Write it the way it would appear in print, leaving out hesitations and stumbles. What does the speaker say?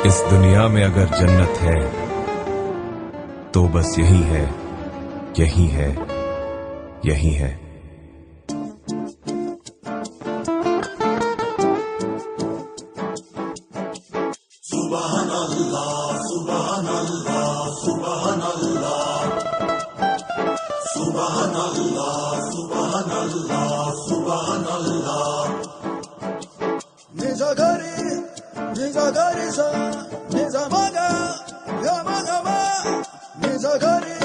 इस दुनिया में अगर जन्नत है तो बस यही है, यही है, यही है। सुभान अल्लाह, सुभान अल्लाह, सुभान अल्लाह, सुभान अल्लाह, सुभान अल्लाह, सुभान अल्लाह। निजा गरी सा, निजा मगा, गा मगा मा, निजा गरी